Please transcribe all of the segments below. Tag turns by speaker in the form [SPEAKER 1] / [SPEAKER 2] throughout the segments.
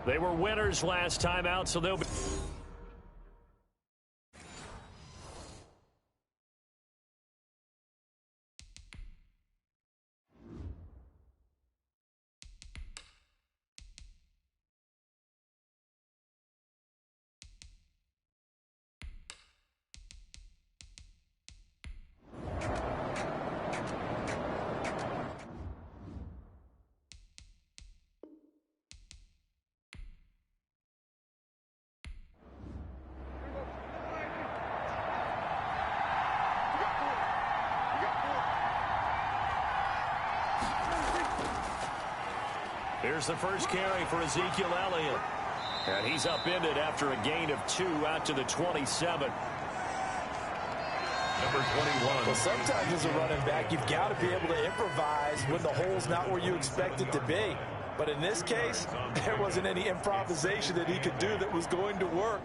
[SPEAKER 1] They were winners last time out, so they'll be... Here's the first carry for Ezekiel Elliott. And he's upended after a gain of 2 out to the 27. Number 21.
[SPEAKER 2] Well, sometimes as a running back, you've got to be able to improvise when the hole's not where you expect it to be. But in this case, there wasn't any improvisation that he could do that was going to work.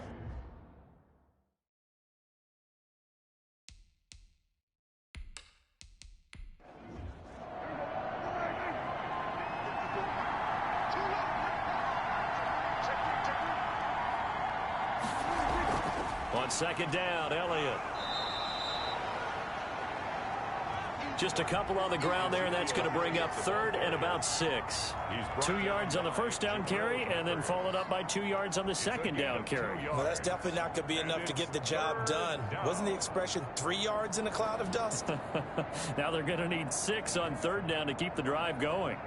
[SPEAKER 1] On second down, Elliott. Just a couple on the ground there, and that's going to bring up 3rd and about 6. 2 yards on the first down carry, and then followed up by 2 yards on the second down carry.
[SPEAKER 2] Well, that's definitely not going to be enough to get the job done. Wasn't the expression 3 yards in a cloud of dust?
[SPEAKER 1] Now they're going to need 6 on 3rd down to keep the drive going.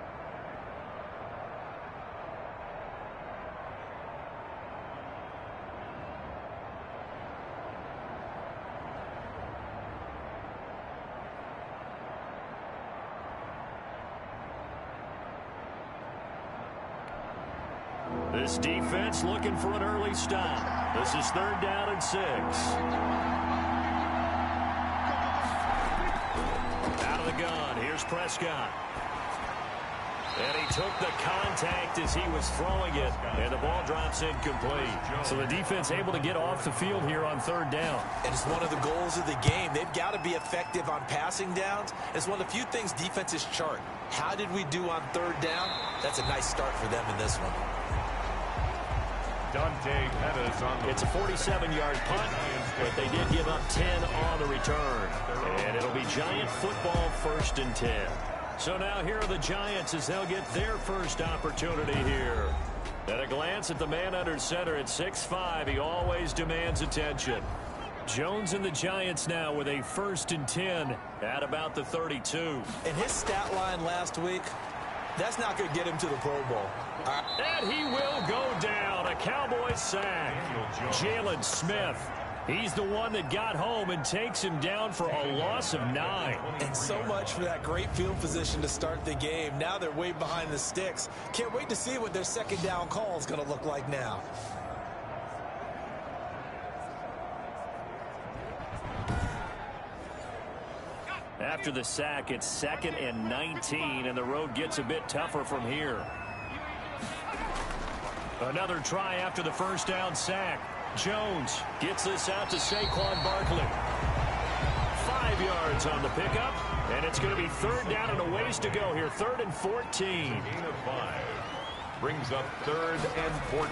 [SPEAKER 1] This defense looking for an early stop. This is 3rd down and 6. Out of the gun. Here's Prescott. And he took the contact as he was throwing it, and the ball drops incomplete. So the defense able to get off the field here on 3rd down.
[SPEAKER 2] And it's one of the goals of the game. They've got to be effective on passing downs. It's one of the few things defenses chart. How did we do on 3rd down? That's a nice start for them in this one.
[SPEAKER 1] It's a 47-yard punt, but they did give up 10 on the return. And it'll be Giant football 1st and 10. So now here are the Giants as they'll get their first opportunity here. At a glance at the man under center at 6'5", he always demands attention. Jones and the Giants now with a 1st and 10 at about the 32.
[SPEAKER 2] And his stat line last week, that's not going to get him to the Pro Bowl.
[SPEAKER 1] And he will go down. A Cowboys sack. Jalen Smith. He's the one that got home and takes him down for a loss of 9.
[SPEAKER 2] And so much for that great field position to start the game. Now they're way behind the sticks. Can't wait to see what their second down call is going to look like now.
[SPEAKER 1] After the sack, it's 2nd and 19, and the road gets a bit tougher from here. Another try after the first down sack. Jones gets this out to Saquon Barkley. 5 yards on the pickup, and it's going to be 3rd down and a ways to go here. 3rd and 14.
[SPEAKER 3] Gain of 5 brings up 3rd and 14.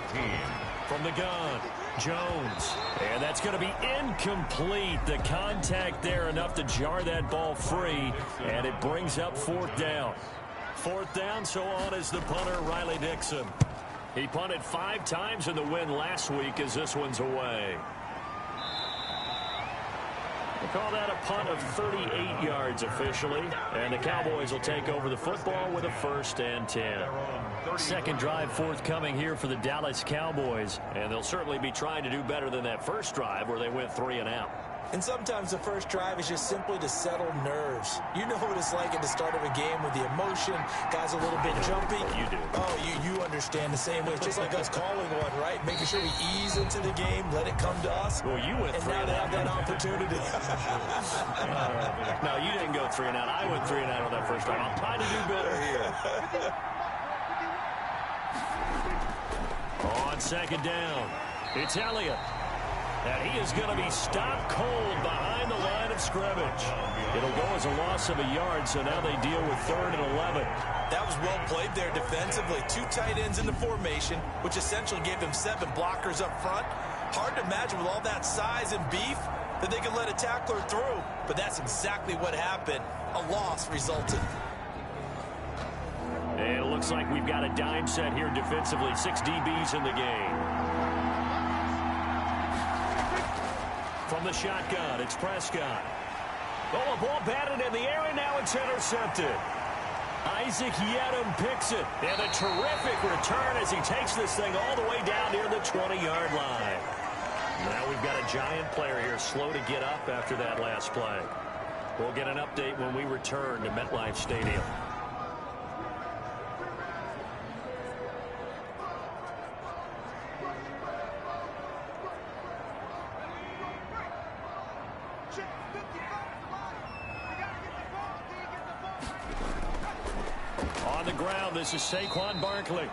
[SPEAKER 1] From the gun, Jones. And that's going to be incomplete. The contact there enough to jar that ball free, and it brings up 4th down. 4th down, so on is the punter, Riley Dixon. He punted 5 times in the win last week as this one's away. We'll call that a punt of 38 yards officially. And the Cowboys will take over the football with a 1st and 10. Second drive forthcoming here for the Dallas Cowboys. And they'll certainly be trying to do better than that first drive where they went 3 and out.
[SPEAKER 2] And sometimes the first drive is just simply to settle nerves. You know what it's like at the start of a game with the emotion. Guys a little bit jumpy.
[SPEAKER 1] You do.
[SPEAKER 2] Oh, you understand the same way. It's just like us calling one, right? Making sure we ease into the game, let it come to us.
[SPEAKER 1] Well, you went 3 and out.
[SPEAKER 2] And now they have that opportunity.
[SPEAKER 1] No, you didn't go 3 and out. I went 3 and out on that first drive. I'm trying to do better here. On second down, it's Elliott. And he is going to be stopped cold behind the line of scrimmage. It'll go as a loss of a yard, so now they deal with 3rd and 11.
[SPEAKER 2] That was well played there defensively. 2 tight ends in the formation, which essentially gave them 7 blockers up front. Hard to imagine with all that size and beef that they could let a tackler through, but that's exactly what happened. A loss resulted.
[SPEAKER 1] And it looks like we've got a dime set here defensively. 6 DBs in the game. From the shotgun, it's Prescott. Oh, a ball batted in the air, and now it's intercepted. Isaac Yedem picks it. And a terrific return as he takes this thing all the way down near the 20-yard line. Now we've got a Giant player here slow to get up after that last play. We'll get an update when we return to MetLife Stadium. On the ground, this is Saquon Barkley.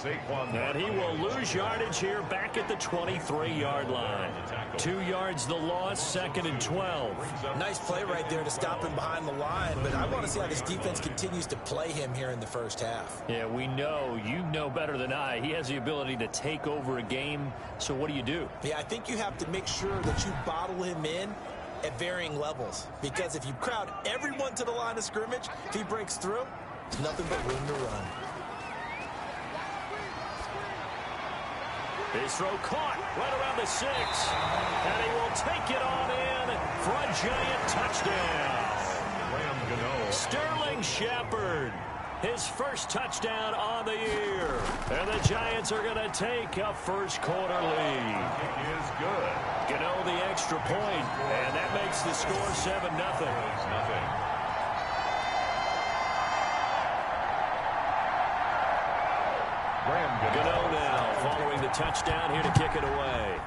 [SPEAKER 1] And he will lose yardage here back at the 23-yard line. 2 yards the loss, 2nd and 12.
[SPEAKER 2] Nice play right there to stop him behind the line, but I want to see how this defense continues to play him here in the first half.
[SPEAKER 1] Yeah, we know, you know better than I, he has the ability to take over a game, so what do?
[SPEAKER 2] Yeah, I think you have to make sure that you bottle him in at varying levels, because if you crowd everyone to the line of scrimmage, if he breaks through, there's nothing but room to run.
[SPEAKER 1] His throw caught right around the 6. And he will take it on in for a Giant touchdown. Sterling Shepard, his first touchdown on the year. And the Giants are going to take a first quarter lead.
[SPEAKER 3] It is good.
[SPEAKER 1] Gano the extra point, and that makes the score 7-0. Gano now following the touchdown here to kick it away.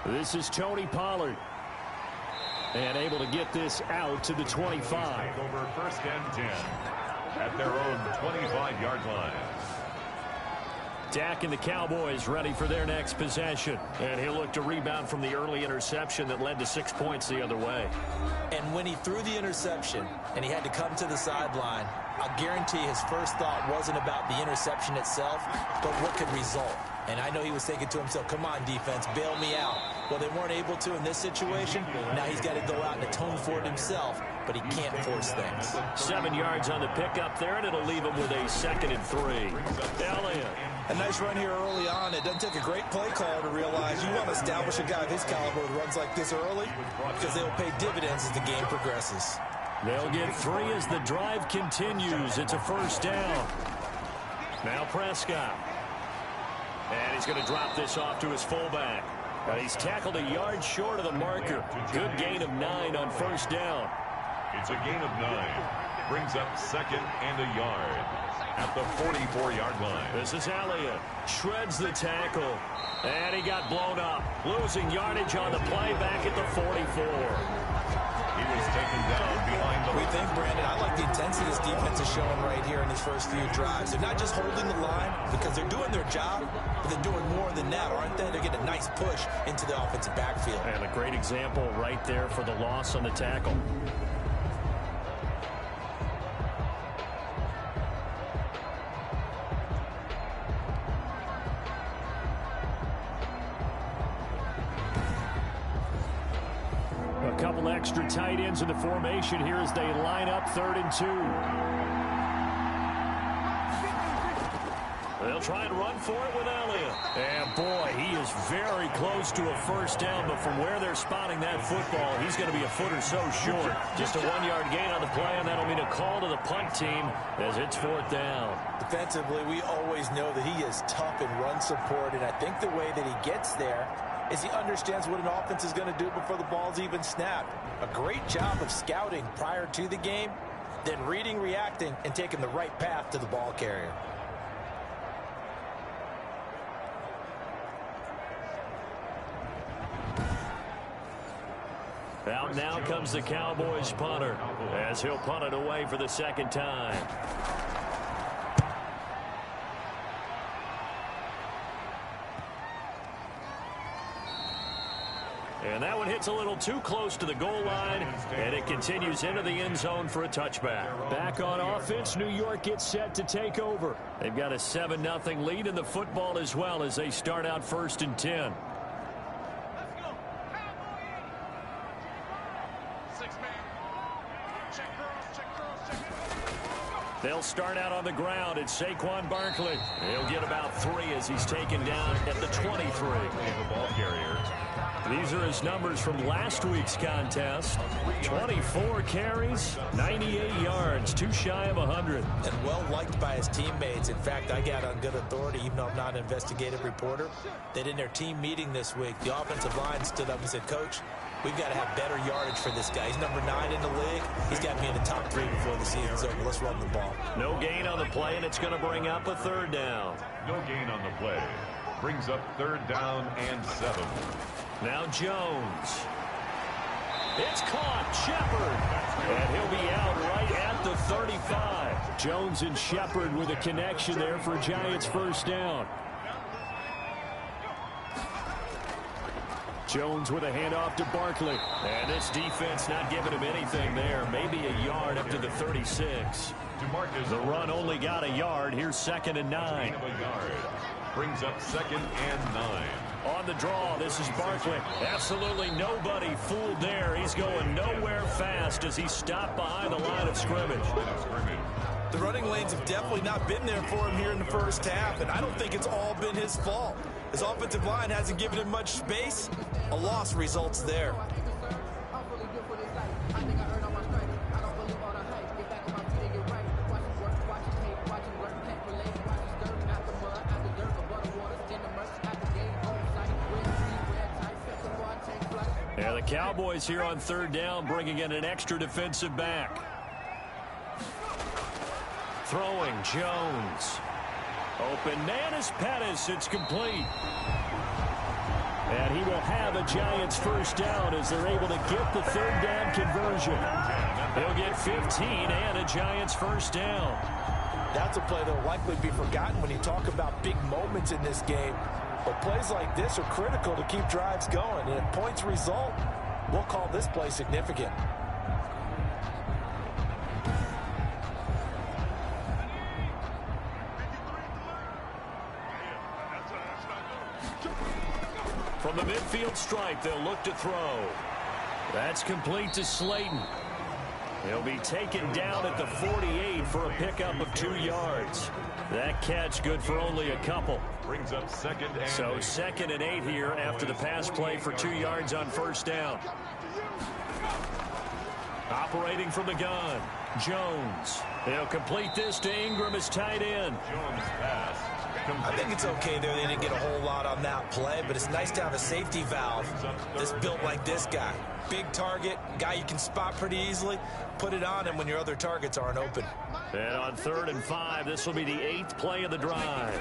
[SPEAKER 1] This is Tony Pollard. And able to get this out to the 25.
[SPEAKER 3] Over 1st and 10 at their own 25-yard line.
[SPEAKER 1] Dak and the Cowboys ready for their next possession. And he'll look to rebound from the early interception that led to 6 points the other way.
[SPEAKER 2] And when he threw the interception and he had to come to the sideline, I'll guarantee his first thought wasn't about the interception itself, but what could result. And I know he was thinking to himself, come on, defense, bail me out. Well, they weren't able to in this situation. Now he's got to go out and atone for it himself, but he can't force things.
[SPEAKER 1] 7 yards on the pickup there, and it'll leave him with a 2nd and 3. Elliott.
[SPEAKER 2] A nice run here early on. It doesn't take a great play caller to realize you want to establish a guy of his caliber who runs like this early, because they'll pay dividends as the game progresses.
[SPEAKER 1] They'll get 3 as the drive continues. It's a first down. Now Prescott. And he's going to drop this off to his fullback. And he's tackled a yard short of the marker. Good gain of 9 on first down.
[SPEAKER 3] It's a gain of 9. Brings up 2nd and a yard at the 44-yard line.
[SPEAKER 1] This is Elliott. Shreds the tackle. And he got blown up. Losing yardage on the play back at the 44.
[SPEAKER 3] He was taken down behind the line.
[SPEAKER 2] We think, Brandon, I like the intensity this defense is showing right here in these first few drives. They're not just holding the line because they're doing their job, but they're doing more than that, aren't they? They're getting a nice push into the offensive backfield.
[SPEAKER 1] And a great example right there for the loss on the tackle. A couple extra tight ends in the formation here as they line up 3rd and 2. They'll try and run for it with Elliott. And boy, he is very close to a first down, but from where they're spotting that football, he's going to be a foot or so short. Just a 1-yard gain on the play, and that'll mean a call to the punt team as it's 4th down.
[SPEAKER 2] Defensively, we always know that he is tough in run support, and I think the way that he gets there is he understands what an offense is going to do before the ball's even snapped. A great job of scouting prior to the game, then reading, reacting, and taking the right path to the ball carrier.
[SPEAKER 1] Out now comes the Cowboys punter as he'll punt it away for the 2nd time. And that one hits a little too close to the goal line, and it continues into the end zone for a touchback. Back on offense, New York gets set to take over. They've got a 7-0 lead in the football as well as they start out 1st and 10. They'll start out on the ground. It's Saquon Barkley. He'll get about 3 as he's taken down at the 23.
[SPEAKER 3] The ball carrier.
[SPEAKER 1] These are his numbers from last week's contest. 24 carries, 98 yards, too shy of 100.
[SPEAKER 2] And well liked by his teammates. In fact, I got on good authority, even though I'm not an investigative reporter, that in their team meeting this week, the offensive line stood up and said, Coach, we've got to have better yardage for this guy. He's number 9 in the league. He's got to be in the top 3 before the season's over. Let's run the ball.
[SPEAKER 1] No gain on the play, and it's going to bring up a 3rd down.
[SPEAKER 3] No gain on the play. Brings up 3rd down and 7.
[SPEAKER 1] Now Jones. It's caught. Shepard. And he'll be out right at the 35. Jones and Shepard with a connection there for Giants 1st down. Jones with a handoff to Barkley. And this defense not giving him anything there. Maybe a yard up to the 36. The run only got a yard. Here's 2nd and 9.
[SPEAKER 3] Brings up 2nd and 9.
[SPEAKER 1] On the draw, this is Barkley. Absolutely nobody fooled there. He's going nowhere fast as he stopped behind the line of scrimmage.
[SPEAKER 2] The running lanes have definitely not been there for him here in the 1st half, and I don't think it's all been his fault. His offensive line hasn't given him much space. A loss results there.
[SPEAKER 1] Yeah, the Cowboys here on 3rd down, bringing in an extra defensive back. Throwing Jones. Open man is Pettis. It's complete. And he will have a Giants 1st down as they're able to get the 3rd down conversion. He'll get 15 and a Giants 1st down.
[SPEAKER 2] That's a play that will likely be forgotten when you talk about big moments in this game. But plays like this are critical to keep drives going. And if points result, we'll call this play significant.
[SPEAKER 1] From the midfield stripe, they'll look to throw. That's complete to Slayton. He'll be taken down at the 48 for a pickup of 2 yards. That catch good for only a couple.
[SPEAKER 3] Brings up 2nd and
[SPEAKER 1] So 2nd and 8 here after the pass play for 2 yards on 1st down. Operating from the gun, Jones. He'll complete this to Ingram as tight end.
[SPEAKER 3] Jones pass.
[SPEAKER 2] I think it's okay there. They didn't get a whole lot on that play, but it's nice to have a safety valve that's built like this guy. Big target, guy you can spot pretty easily. Put it on him when your other targets aren't open.
[SPEAKER 1] And on 3rd and 5, this will be the 8th play of the drive.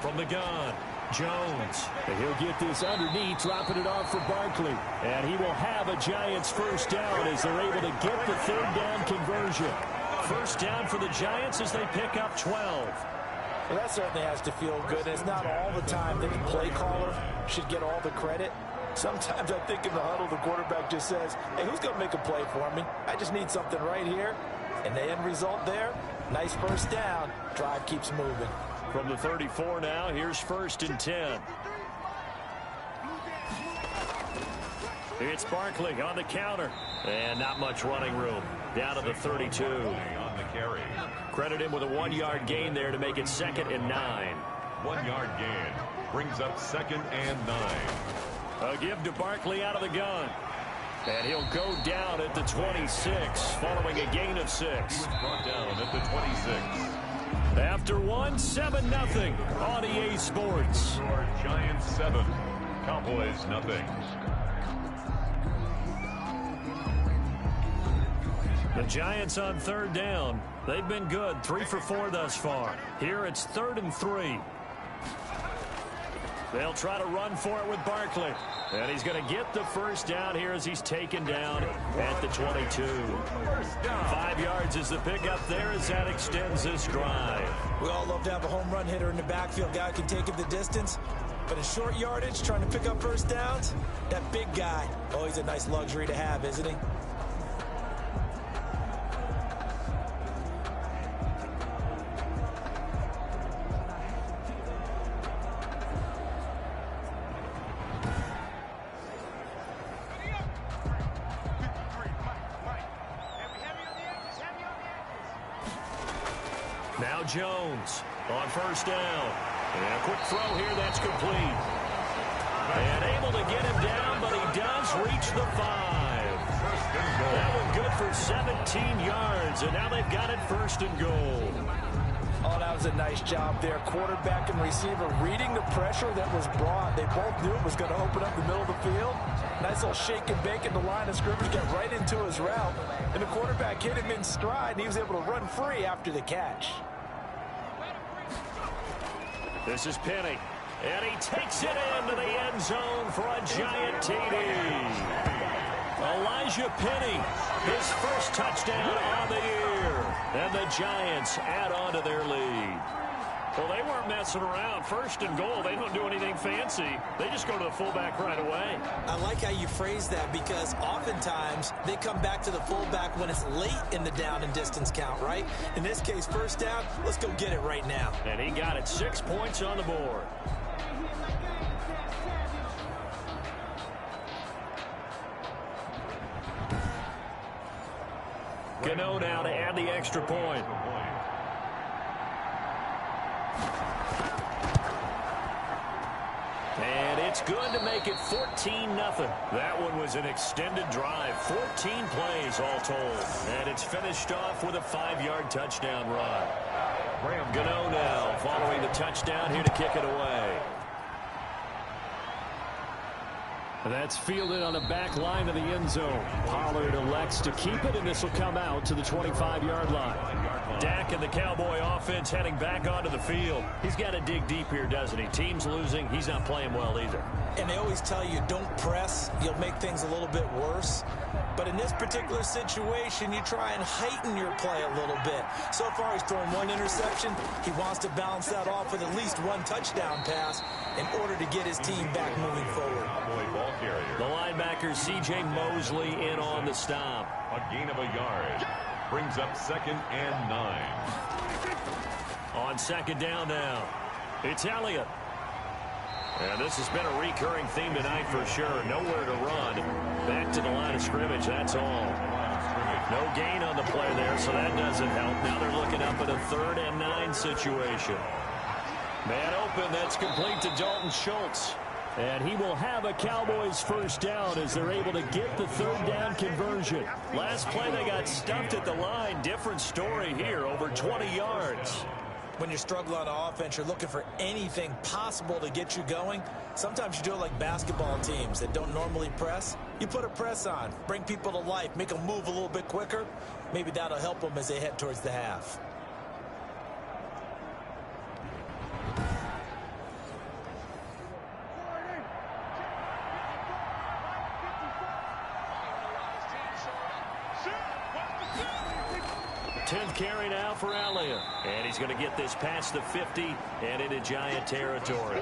[SPEAKER 1] From the gun, Jones. And he'll get this underneath, dropping it off for Barkley. And he will have a Giants 1st down as they're able to get the 3rd down conversion. 1st down for the Giants as they pick up 12.
[SPEAKER 2] Well, that certainly has to feel good. It's not all the time that the play caller should get all the credit. Sometimes I think in the huddle, the quarterback just says, hey, who's going to make a play for me? I just need something right here. And the end result there, nice 1st down. Drive keeps moving.
[SPEAKER 1] From the 34 now, here's 1st and 10. It's Barkley on the counter. And not much running room. Down to the 32.
[SPEAKER 3] On the carry.
[SPEAKER 1] Credit him with a 1-yard gain there to make it 2nd and 9.
[SPEAKER 3] 1-yard gain. Brings up 2nd and 9.
[SPEAKER 1] A give to Barkley out of the gun. And he'll go down at the 26 following a gain of 6.
[SPEAKER 3] Brought down at the 26.
[SPEAKER 1] After 7-0 on EA Sports.
[SPEAKER 3] Your Giants 7. Cowboys nothing.
[SPEAKER 1] The Giants on 3rd down. They've been good, 3 for 4 thus far. Here it's 3rd and 3. They'll try to run for it with Barkley. And he's going to get the 1st down here as he's taken down at the 22. 5 yards is the pickup there as that extends this drive.
[SPEAKER 2] We all love to have a home run hitter in the backfield. Guy can take it the distance. But in short yardage, trying to pick up first downs, that big guy, oh, he's a nice luxury to have, isn't he?
[SPEAKER 1] Now Jones on first down. And a quick throw here that's complete. And able to get him down, but he does reach the 5. That one good for 17 yards, and now they've got it first and goal.
[SPEAKER 2] Oh, that was a nice job there. Quarterback and receiver reading the pressure that was brought. They both knew it was going to open up the middle of the field. Nice little shake and bake in the line of scrimmage, get right into his route. And the quarterback hit him in stride, and he was able to run free after the catch.
[SPEAKER 1] This is Penny, and he takes it into the end zone for a giant TD. Elijah Penny, his first touchdown on the year, and the Giants add on to their lead. Well, they weren't messing around. First and goal, they don't do anything fancy. They just go to the fullback right away.
[SPEAKER 2] I like how you phrase that, because oftentimes they come back to the fullback when it's late in the down and distance count, right? In this case, first down, let's go get it right now.
[SPEAKER 1] And he got it, 6 points on the board. Gano now to add the extra point. And it's good to make it 14-0. That one was an extended drive. 14 plays all told. And it's finished off with a 5-yard touchdown run. Gano now following the touchdown here to kick it away. That's fielded on the back line of the end zone. Pollard elects to keep it, and this will come out to the 25-yard line. Dak and the Cowboy offense heading back onto the field. He's got to dig deep here, doesn't he? Team's losing. He's not playing well either.
[SPEAKER 2] And they always tell you, don't press. You'll make things a little bit worse. But in this particular situation, you try and heighten your play a little bit. So far, he's thrown one interception. He wants to balance that off with at least one touchdown pass in order to get his team back moving forward.
[SPEAKER 1] The linebacker, C.J. Mosley, in on the stop.
[SPEAKER 3] A gain of a yard. Brings up 2nd and 9.
[SPEAKER 1] On 2nd down now, it's Elliott. And this has been a recurring theme tonight for sure. Nowhere to run. Back to the line of scrimmage, that's all. No gain on the play there, so that doesn't help. Now they're looking up at a 3rd and 9 situation. Man open, that's complete to Dalton Schultz. And he will have a Cowboys first down as they're able to get the 3rd down conversion. Last play they got stuffed at the line. Different story here, over 20 yards.
[SPEAKER 2] When you're struggling on offense, you're looking for anything possible to get you going. Sometimes you do it like basketball teams that don't normally press. You put a press on, bring people to life, make them move a little bit quicker. Maybe that'll help them as they head towards the half.
[SPEAKER 1] Carry now for Elliott. And he's going to get this past the 50 and into Giant territory.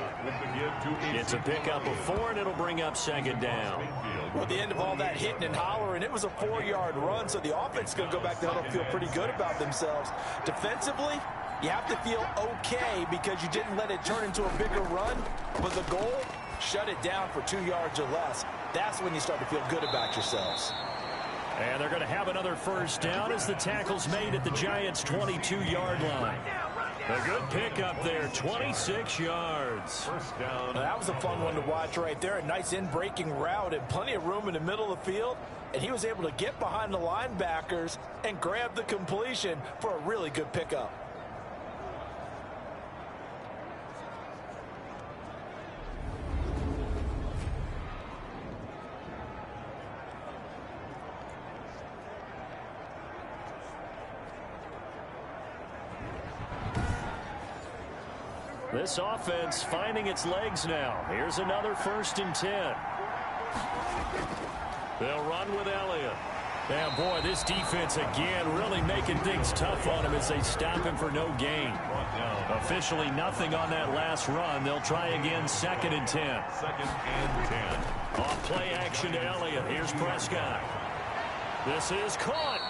[SPEAKER 1] It's a pickup of 4, and it'll bring up 2nd down.
[SPEAKER 2] Well, at the end of all that hitting and hollering, it was a 4-yard run, so the offense is going to go back to huddle and feel pretty good about themselves. Defensively, you have to feel okay because you didn't let it turn into a bigger run. But the goal, shut it down for 2 yards or less. That's when you start to feel good about yourselves.
[SPEAKER 1] And they're going to have another first down as the tackle's made at the Giants' 22-yard line. A good pickup there, 26 yards.
[SPEAKER 3] First down.
[SPEAKER 2] That was a fun one to watch right there. A nice in-breaking route and plenty of room in the middle of the field. And he was able to get behind the linebackers and grab the completion for a really good pickup.
[SPEAKER 1] This offense finding its legs now. Here's another 1st and 10. They'll run with Elliott. And boy, this defense again really making things tough on him as they stop him for no gain. A Officially nothing on that last run. They'll try again, 2nd and 10.
[SPEAKER 3] 2nd and 10.
[SPEAKER 1] Off play action to Elliott. Here's Prescott. This is caught.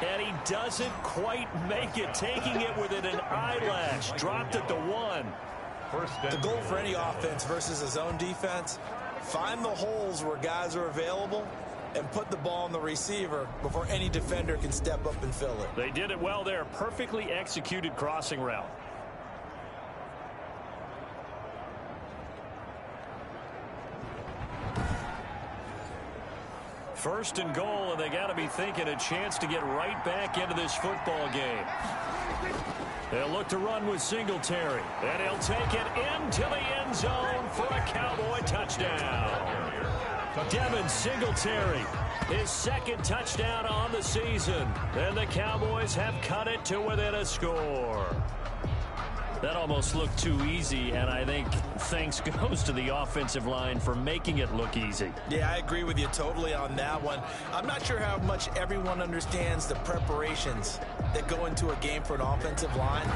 [SPEAKER 1] And he doesn't quite make it, taking it within an eyelash. Dropped at the 1.
[SPEAKER 2] The goal for any offense versus a zone defense, find the holes where guys are available and put the ball on the receiver before any defender can step up and fill it.
[SPEAKER 1] They did it well there. Perfectly executed crossing route. First and goal, and they got to be thinking a chance to get right back into this football game. They'll look to run with Singletary, and he'll take it into the end zone for a Cowboy touchdown. Devin Singletary, his 2nd touchdown on the season, and the Cowboys have cut it to within a score. That almost looked too easy, and I think thanks goes to the offensive line for making it look easy.
[SPEAKER 2] Yeah, I agree with you totally on that one. I'm not sure how much everyone understands the preparations that go into a game for an offensive line,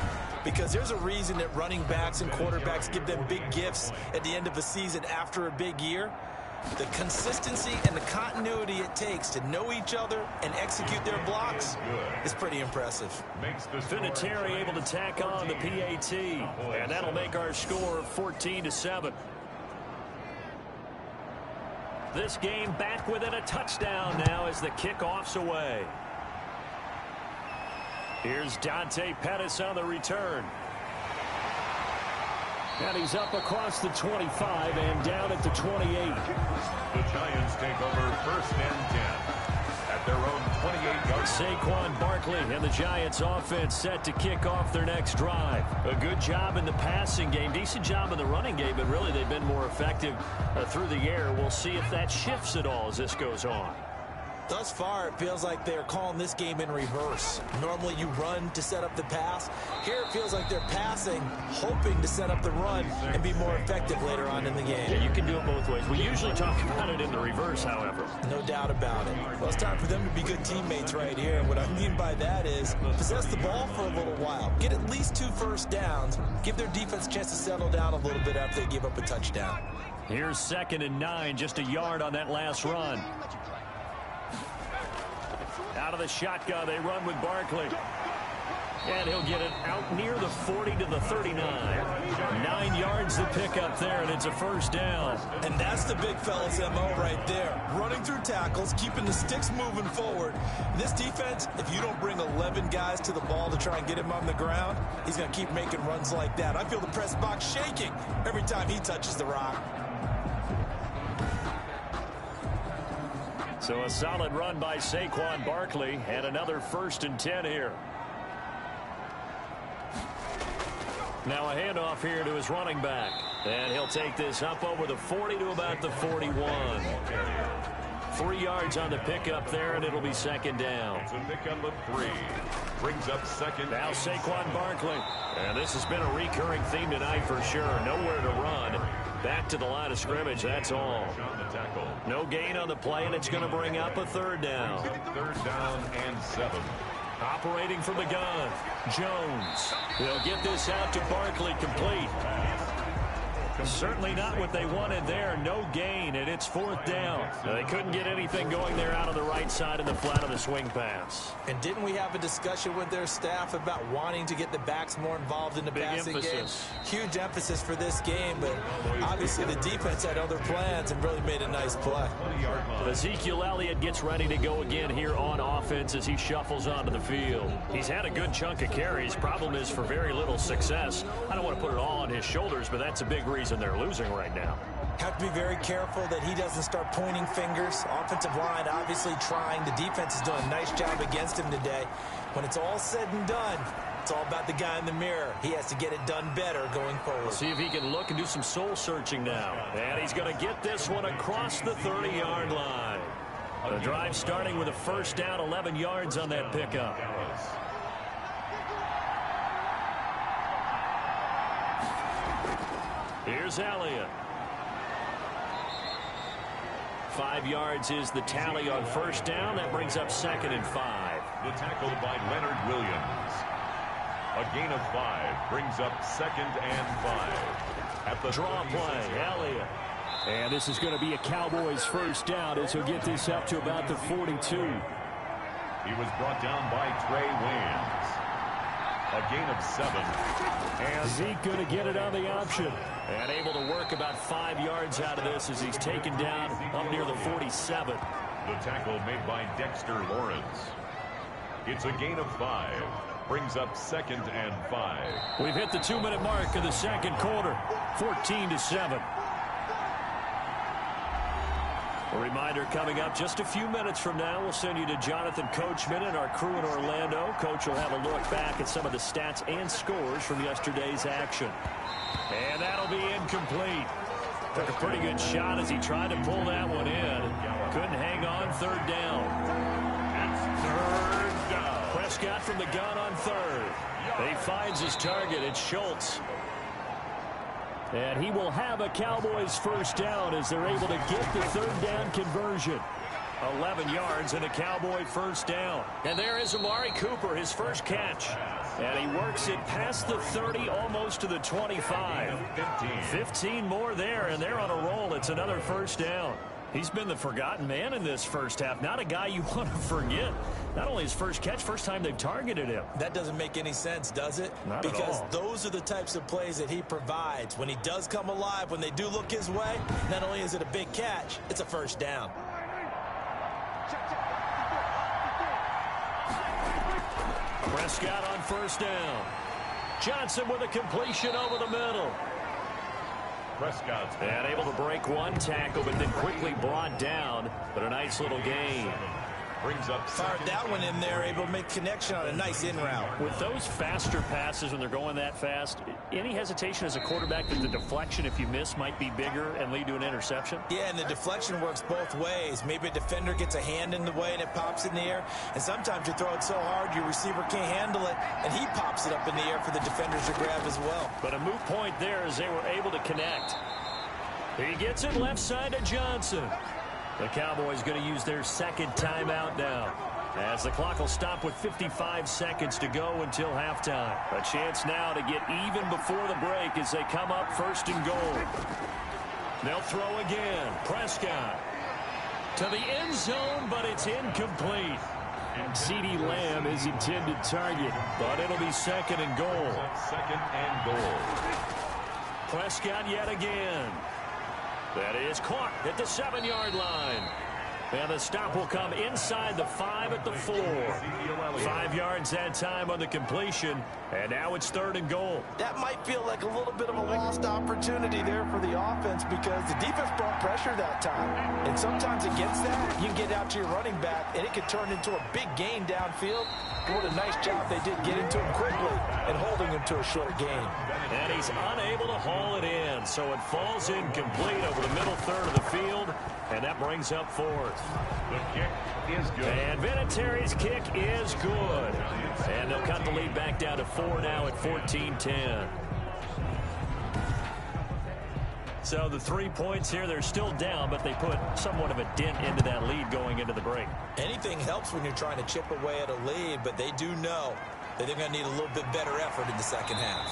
[SPEAKER 2] because there's a reason that running backs and quarterbacks give them big gifts at the end of the season after a big year. The consistency and the continuity it takes to know each other and execute their blocks is pretty impressive.
[SPEAKER 1] Vinatieri able to tack on the PAT, and that'll make our score 14-7. This game back within a touchdown now as the kickoff's away. Here's Dante Pettis on the return. And he's up across the 25 and down at the 28.
[SPEAKER 3] The Giants take over 1st and 10 at their own 28-yard.
[SPEAKER 1] Saquon Barkley and the Giants offense set to kick off their next drive. A good job in the passing game, decent job in the running game, but really they've been more effective through the air. We'll see if that shifts at all as this goes on.
[SPEAKER 2] Thus far, it feels like they're calling this game in reverse. Normally you run to set up the pass. Here it feels like they're passing, hoping to set up the run and be more effective later on in the game.
[SPEAKER 1] Yeah, you can do it both ways. We usually talk about it in the reverse, however.
[SPEAKER 2] No doubt about it. Well, it's time for them to be good teammates right here. And what I mean by that is possess the ball for a little while. Get at least 2 first downs. Give their defense a chance to settle down a little bit after they give up a touchdown.
[SPEAKER 1] Here's 2nd and 9, just a yard on that last run. Out of the shotgun, they run with Barkley. And he'll get it out near the 40 to the 39. 9 yards to pick up there, and it's a first down.
[SPEAKER 2] And that's the big fella's MO right there. Running through tackles, keeping the sticks moving forward. This defense, if you don't bring 11 guys to the ball to try and get him on the ground, he's going to keep making runs like that. I feel the press box shaking every time he touches the rock.
[SPEAKER 1] So a solid run by Saquon Barkley, and another 1st and 10 here. Now a handoff here to his running back. And he'll take this up over the 40 to about the 41. 3 yards on the pickup there, and it'll be 2nd down.
[SPEAKER 3] It's a pickup of 3. Brings up 2nd.
[SPEAKER 1] Now Saquon Barkley. And this has been a recurring theme tonight for sure. Nowhere to run. Back to the line of scrimmage, that's all. No gain on the play, and it's going to bring up a 3rd down.
[SPEAKER 3] 3rd down and 7.
[SPEAKER 1] Operating from the gun, Jones. They'll get this out to Barkley, complete. Certainly not what they wanted there. No gain, and it's 4th down. They couldn't get anything going there out on the right side of the flat of the swing pass.
[SPEAKER 2] And didn't we have a discussion with their staff about wanting to get the backs more involved in the passing game? Huge emphasis for this game, but obviously the defense had other plans and really made a nice play.
[SPEAKER 1] Ezekiel Elliott gets ready to go again here on offense as he shuffles onto the field. He's had a good chunk of carries. Problem is for very little success. I don't want to put it all on his shoulders, but that's a big reason they're losing right now.
[SPEAKER 2] Have to be very careful that he doesn't start pointing fingers. Offensive line obviously trying. The defense is doing a nice job against him today. When it's all said and done, it's all about the guy in the mirror. He has to get it done better going forward.
[SPEAKER 1] See if he can look and do some soul searching now. And he's going to get this one across the 30-yard line. The drive starting with a first down, 11 yards on that pickup. Here's Elliott. 5 yards is the tally on first down. That brings up 2nd and 5.
[SPEAKER 3] The tackle by Leonard Williams. A gain of 5 brings up 2nd and 5. At the
[SPEAKER 1] draw play, Elliott. And this is going to be a Cowboys first down as he'll get this up to about the 42.
[SPEAKER 3] He was brought down by Trey Waynes. A gain of 7.
[SPEAKER 1] And Zeke going to get it on the option. And able to work about 5 yards out of this as he's taken down up near the 47.
[SPEAKER 3] The tackle made by Dexter Lawrence. It's a gain of 5. Brings up 2nd and 5.
[SPEAKER 1] We've hit the 2-minute mark of the second quarter. 14-7. A reminder coming up just a few minutes from now. We'll send you to Jonathan Coachman and our crew in Orlando. Coach will have a look back at some of the stats and scores from yesterday's action. And that'll be incomplete. Took a pretty good shot as he tried to pull that one in. Couldn't hang on. 3rd down.
[SPEAKER 3] That's 3rd down.
[SPEAKER 1] Prescott from the gun on 3rd. He finds his target. It's Schultz. And he will have a Cowboys first down as they're able to get the 3rd down conversion. 11 yards and a Cowboy first down. And there is Amari Cooper, his first catch. And he works it past the 30, almost to the 25. 15 more there, and they're on a roll. It's another first down. He's been the forgotten man in this first half. Not a guy you want to forget. Not only his first catch, first time they've targeted him.
[SPEAKER 2] That doesn't make any sense, does it?
[SPEAKER 1] Not at all.
[SPEAKER 2] Because those are the types of plays that he provides. When he does come alive, when they do look his way, not only is it a big catch, it's a first down.
[SPEAKER 1] Prescott on first down. Johnson with a completion over the middle.
[SPEAKER 3] Prescott's
[SPEAKER 1] and able to break one tackle, but then quickly brought down. But a nice little gain.
[SPEAKER 3] Brings up
[SPEAKER 2] fired that one in there, able to make connection on a nice in route.
[SPEAKER 1] With those faster passes when they're going that fast, any hesitation as a quarterback that the deflection, if you miss, might be bigger and lead to an interception?
[SPEAKER 2] Yeah, and the deflection works both ways. Maybe a defender gets a hand in the way and it pops in the air, and sometimes you throw it so hard your receiver can't handle it, and he pops it up in the air for the defenders to grab as well.
[SPEAKER 1] But a moot point there as they were able to connect. He gets it left side to Johnson. The Cowboys going to use their second timeout now, as the clock will stop with 55 seconds to go until halftime. A chance now to get even before the break as they come up first and goal. They'll throw again. Prescott to the end zone, but it's incomplete. CeeDee Lamb is intended target, but it'll be second and goal.
[SPEAKER 3] Second and goal.
[SPEAKER 1] Prescott yet again. That is caught at the 7-yard line. And the stop will come inside the 5 at the 4. 5 yards that time on the completion. And now it's third and goal.
[SPEAKER 2] That might feel like a little bit of a lost opportunity there for the offense because the defense brought pressure that time. And sometimes against that, you can get out to your running back, and it could turn into a big gain downfield. What a nice job they did getting to him quickly and holding him to a short gain.
[SPEAKER 1] And he's unable to haul it in, so it falls incomplete over the middle third of the field, and that brings up fourth.
[SPEAKER 3] The kick is good.
[SPEAKER 1] And Vinatieri's kick is good. And they'll cut the lead back down to 4 now at 14-10. So the 3 points here, they're still down, but they put somewhat of a dent into that lead going into the break.
[SPEAKER 2] Anything helps when you're trying to chip away at a lead, but they do know that they're going to need a little bit better effort in the second half.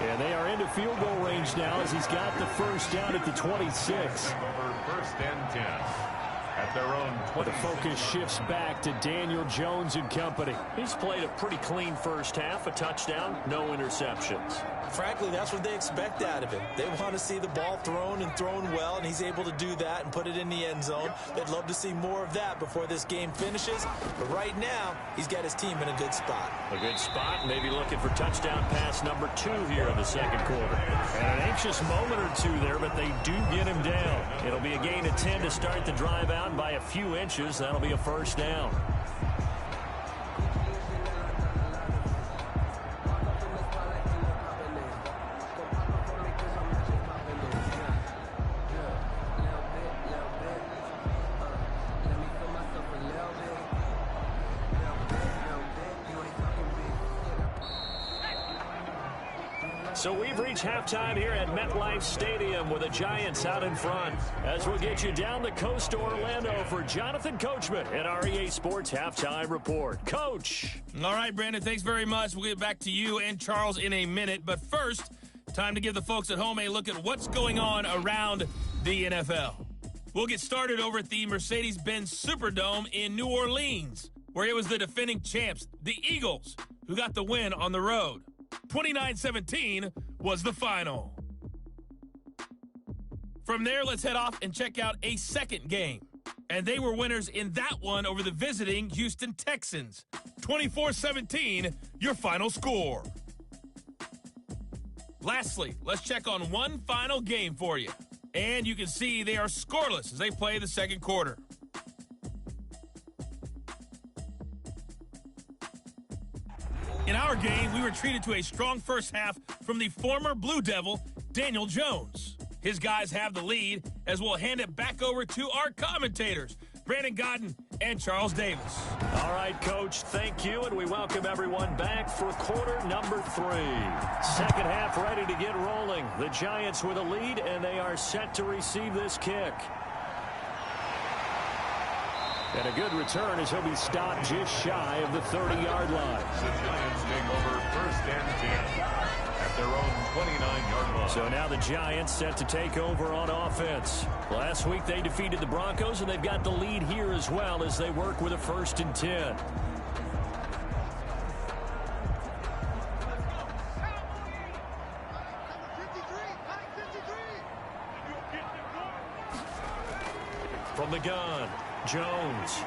[SPEAKER 1] And they are into field goal range now as he's got the first down at the 26.
[SPEAKER 3] Over first and 10 at their own 20.
[SPEAKER 1] The focus shifts back to Daniel Jones and company. He's played a pretty clean first half, a touchdown, no interceptions.
[SPEAKER 2] Frankly, that's what they expect out of him. They want to see the ball thrown and thrown well, and he's able to do that and put it in the end zone. They'd love to see more of that before this game finishes. But right now, he's got his team in a good spot.
[SPEAKER 1] A good spot, maybe looking for touchdown pass number 2 here in the second quarter. And an anxious moment or two there, but they do get him down. It'll be a gain of 10 to start the drive out, and by a few inches, that'll be a first down. So we've reached halftime here at MetLife Stadium with the Giants out in front. As we'll get you down the coast to Orlando for Jonathan Coachman at our EA Sports Halftime Report. Coach.
[SPEAKER 4] All right, Brandon, thanks very much. We'll get back to you and Charles in a minute. But first, time to give the folks at home a look at what's going on around the NFL. We'll get started over at the Mercedes-Benz Superdome in New Orleans, where it was the defending champs, the Eagles, who got the win on the road. 29-17 was the final. From there, let's head off and check out a second game. And they were winners in that one over the visiting Houston Texans. 24-17, your final score. Lastly, let's check on one final game for you. And you can see they are scoreless as they play the second quarter. In our game, we were treated to a strong first half from the former Blue Devil, Daniel Jones. His guys have the lead as we'll hand it back over to our commentators, Brandon Godden and Charles Davis.
[SPEAKER 1] All right, Coach, thank you, and we welcome everyone back for quarter number 3. Second half ready to get rolling. The Giants with a lead, and they are set to receive this kick. And a good return as he'll be stopped just shy of the 30-yard line.
[SPEAKER 3] The Giants take over first and 10 at their own 29-yard line.
[SPEAKER 1] So now the Giants set to take over on offense. Last week they defeated the Broncos, and they've got the lead here as well as they work with a first and 10. From the gun, Jones.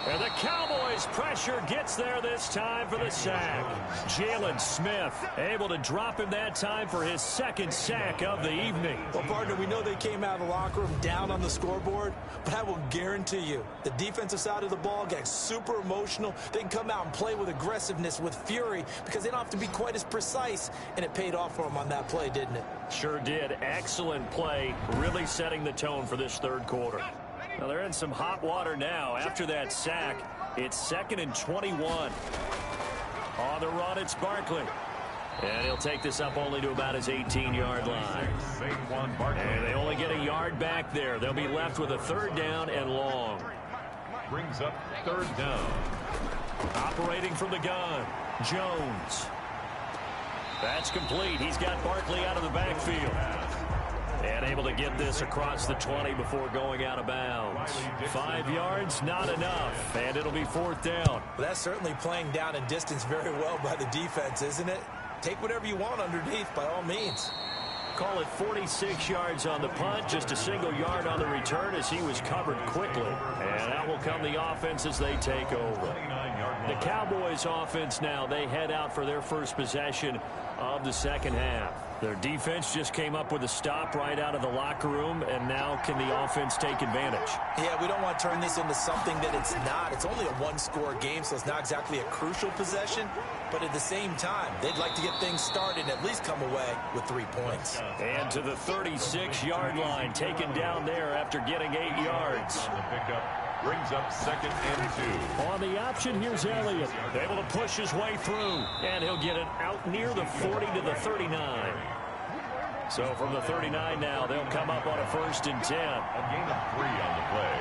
[SPEAKER 1] And the Cowboys pressure gets there this time for the sack. Jalen Smith able to drop him that time for his second sack of the evening.
[SPEAKER 2] Well, partner, we know they came out of the locker room down on the scoreboard, but I will guarantee you the defensive side of the ball gets super emotional. They can come out and play with aggressiveness, with fury, because they don't have to be quite as precise, and it paid off for them on that play, didn't it?
[SPEAKER 1] Sure did. Excellent play, really setting the tone for this third quarter. Well, they're in some hot water now. After that sack, it's 2nd and 21. On the run, it's Barkley. And he'll take this up only to about his 18-yard line. And they only get a yard back there. They'll be left with a third down and long.
[SPEAKER 3] Brings up third down.
[SPEAKER 1] Operating from the gun, Jones. That's complete. He's got Barkley out of the backfield. And able to get this across the 20 before going out of bounds. 5 yards, not enough. And it'll be fourth down.
[SPEAKER 2] Well, that's certainly playing down in distance very well by the defense, isn't it? Take whatever you want underneath, by all means.
[SPEAKER 1] Call it 46 yards on the punt, just a single yard on the return as he was covered quickly. And out will come the offense as they take over. The Cowboys offense now, they head out for their first possession of the second half. Their defense just came up with a stop right out of the locker room, and now can the offense take advantage?
[SPEAKER 2] Yeah, we don't want to turn this into something that it's not. It's only a one-score game, so it's not exactly a crucial possession. But at the same time, they'd like to get things started and at least come away with 3 points.
[SPEAKER 1] And to the 36-yard line, taken down there after getting 8 yards.
[SPEAKER 3] The pickup brings up 2nd and 2.
[SPEAKER 1] On the option, here's Elliott. Able to push his way through, and he'll get it out near the 40 to the 39. So from the 39 now, they'll come up on a first and 10.
[SPEAKER 3] A gain of 3 on the play.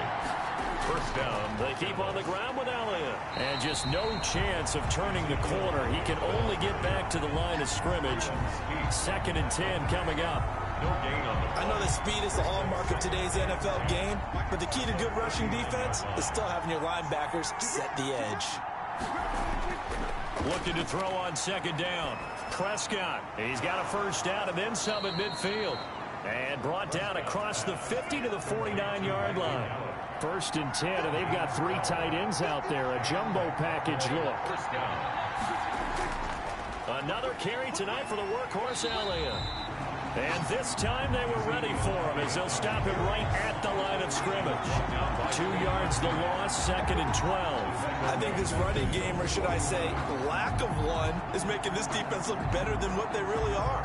[SPEAKER 3] First down.
[SPEAKER 1] They keep on the ground with Elliott. And just no chance of turning the corner. He can only get back to the line of scrimmage. 2nd and 10 coming up.
[SPEAKER 3] No gain on the play.
[SPEAKER 2] I know that speed is the hallmark of today's NFL game, but the key to good rushing defense is still having your linebackers set the edge.
[SPEAKER 1] Looking to throw on second down. Prescott, he's got a first down and then some at midfield. And brought down across the 50 to the 49-yard line. First and 10, and they've got 3 tight ends out there. A jumbo package look.
[SPEAKER 3] First down.
[SPEAKER 1] Another carry tonight for the workhorse Elliott. And this time they were ready for him as they'll stop him right at the line of scrimmage. 2 yards the loss, 2nd and 12.
[SPEAKER 2] I think this running game, or should I say lack of one, is making this defense look better than what they really are.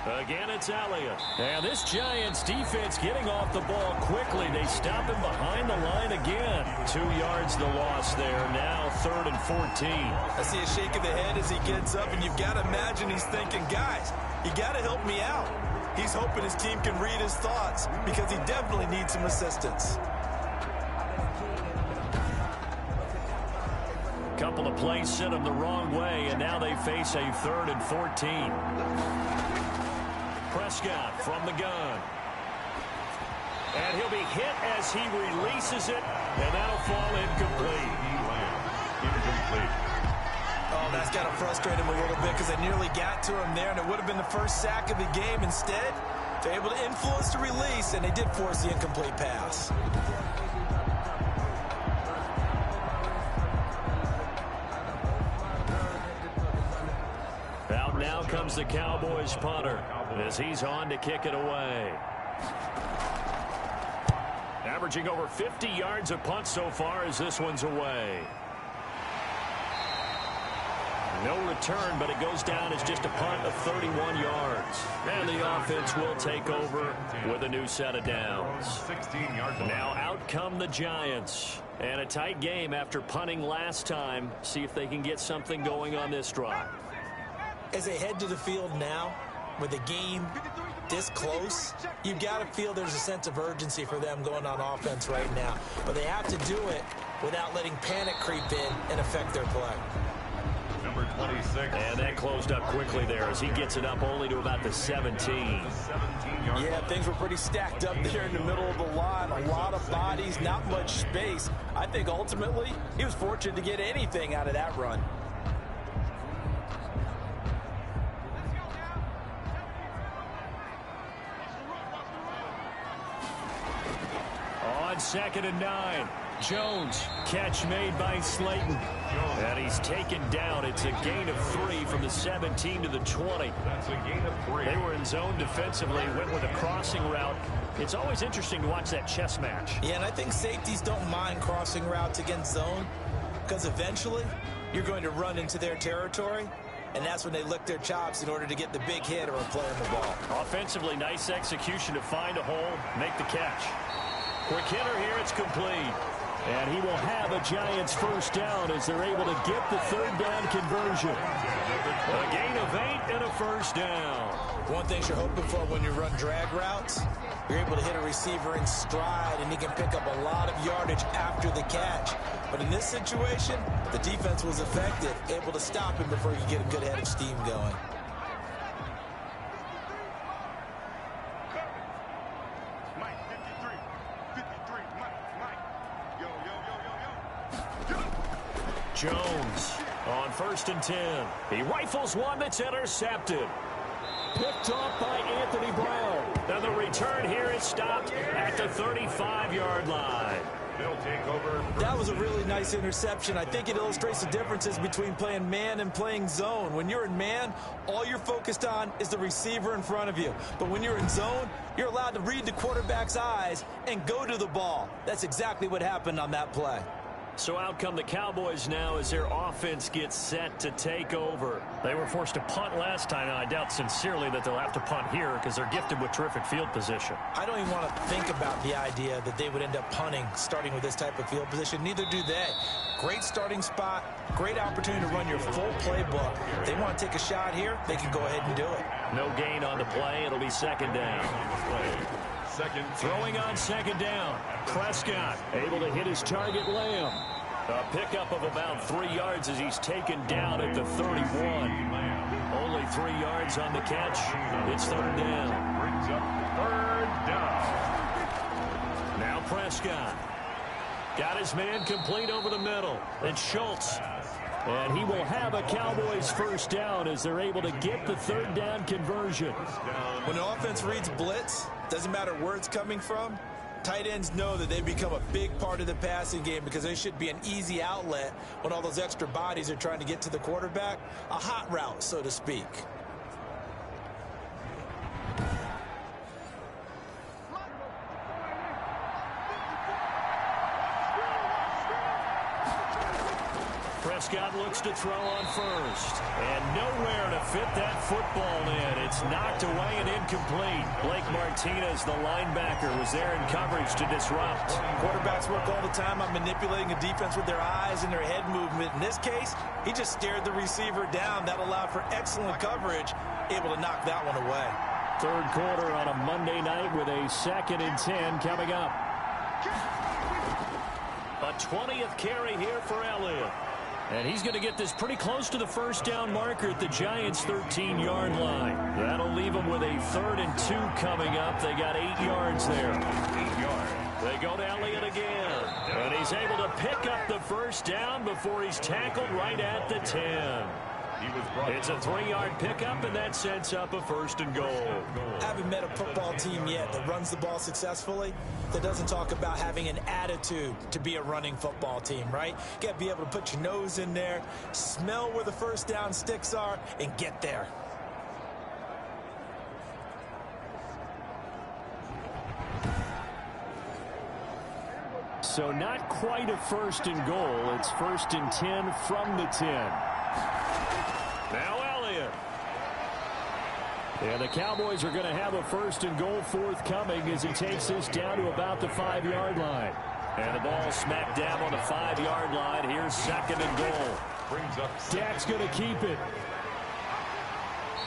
[SPEAKER 1] Again, it's Elliott. And this Giants defense getting off the ball quickly. They stop him behind the line again. 2 yards the loss there. Now 3rd and 14.
[SPEAKER 2] I see a shake of the head as he gets up, and you've got to imagine he's thinking, guys, you got to help me out. He's hoping his team can read his thoughts because he definitely needs some assistance.
[SPEAKER 1] Couple of plays sent him the wrong way, and now they face a 3rd and 14. Prescott from the gun. And he'll be hit as he releases it, and that'll fall incomplete.
[SPEAKER 3] Incomplete.
[SPEAKER 2] Oh, that's got to frustrate him a little bit because they nearly got to him there, and it would have been the first sack of the game. Instead, they're able to influence the release, and they did force the incomplete pass.
[SPEAKER 1] Out now comes the Cowboys punter as he's on to kick it away. Averaging over 50 yards a punt so far as this one's away. No return, but it goes down as just a punt of 31 yards. And the offense will take over with a new set of downs.
[SPEAKER 3] 16 yards.
[SPEAKER 1] Now out come the Giants. And a tight game after punting last time. See if they can get something going on this drive.
[SPEAKER 2] As they head to the field now, with the game this close, you've got to feel there's a sense of urgency for them going on offense right now. But they have to do it without letting panic creep in and affect their play.
[SPEAKER 3] Number 26.
[SPEAKER 1] And that closed up quickly there as he gets it up only to about the 17.
[SPEAKER 2] Yeah, things were pretty stacked up there in the middle of the line. A lot of bodies, not much space. I think ultimately he was fortunate to get anything out of that run.
[SPEAKER 1] On 2nd and 9. Jones, catch made by Slayton. And he's taken down. It's a gain of 3 from the 17 to the 20.
[SPEAKER 3] That's a gain of 3.
[SPEAKER 1] They were in zone defensively, went with a crossing route. It's always interesting to watch that chess match.
[SPEAKER 2] Yeah, and I think safeties don't mind crossing routes against zone because eventually you're going to run into their territory, and that's when they lick their chops in order to get the big hit or a play on the ball.
[SPEAKER 1] Offensively, nice execution to find a hole, make the catch. Quick hitter here, it's complete. And he will have a Giants first down as they're able to get the 3rd down conversion. A gain of 8 and a first down.
[SPEAKER 2] One thing you're hoping for when you run drag routes, you're able to hit a receiver in stride, and he can pick up a lot of yardage after the catch. But in this situation, the defense was effective, able to stop him before you get a good head of steam going.
[SPEAKER 1] Jones on 1st and 10. He rifles one that's intercepted. Picked off by Anthony Brown. And the return here is stopped at the 35-yard line.
[SPEAKER 3] They'll take over.
[SPEAKER 2] That was a really nice interception. I think it illustrates the differences between playing man and playing zone. When you're in man, all you're focused on is the receiver in front of you. But when you're in zone, you're allowed to read the quarterback's eyes and go to the ball. That's exactly what happened on that play.
[SPEAKER 1] So out come the Cowboys now as their offense gets set to take over. They were forced to punt last time, and I doubt sincerely that they'll have to punt here because they're gifted with terrific field position.
[SPEAKER 2] I don't even want to think about the idea that they would end up punting starting with this type of field position. Neither do they. Great starting spot, great opportunity to run your full playbook. If they want to take a shot here, they can go ahead and do it.
[SPEAKER 1] No gain on the play. It'll be 2nd down. Throwing on 2nd down. Prescott able to hit his target, Lamb. A pickup of about 3 yards as he's taken down at the 31. Only 3 yards on the catch. It's 3rd down.
[SPEAKER 3] Brings up 3rd down.
[SPEAKER 1] Now Prescott. Got his man complete over the middle. And Schultz. And he will have a Cowboys first down as they're able to get the 3rd down conversion.
[SPEAKER 2] When the offense reads blitz, doesn't matter where it's coming from, tight ends know that they become a big part of the passing game because they should be an easy outlet when all those extra bodies are trying to get to the quarterback. A hot route, so to speak.
[SPEAKER 1] Prescott looks to throw on 1st. And nowhere to fit that football in. It's knocked away and incomplete. Blake Martinez, the linebacker, was there in coverage to disrupt.
[SPEAKER 2] Quarterbacks work all the time on manipulating a defense with their eyes and their head movement. In this case, he just stared the receiver down. That allowed for excellent coverage, able to knock that one away.
[SPEAKER 1] Third quarter on a Monday night with a 2nd and 10 coming up. A 20th carry here for Elliott. And he's going to get this pretty close to the first down marker at the Giants' 13-yard line. That'll leave them with a 3rd and 2 coming up. They got 8 yards there. 8 yards. They go to Elliott again. And he's able to pick up the first down before he's tackled right at the 10. It's a 3-yard pickup, and that sets up a 1st and goal.
[SPEAKER 2] I haven't met a football team yet that runs the ball successfully that doesn't talk about having an attitude to be a running football team, right? You got to be able to put your nose in there, smell where the first down sticks are, and get there.
[SPEAKER 1] So not quite a 1st and goal. It's 1st and 10 from the 10. Now Elliott. And the Cowboys are going to have a 1st and goal forthcoming as he takes this down to about the 5-yard line. And the ball smacked down on the 5-yard line. Here's 2nd and goal. Dak's going to keep it.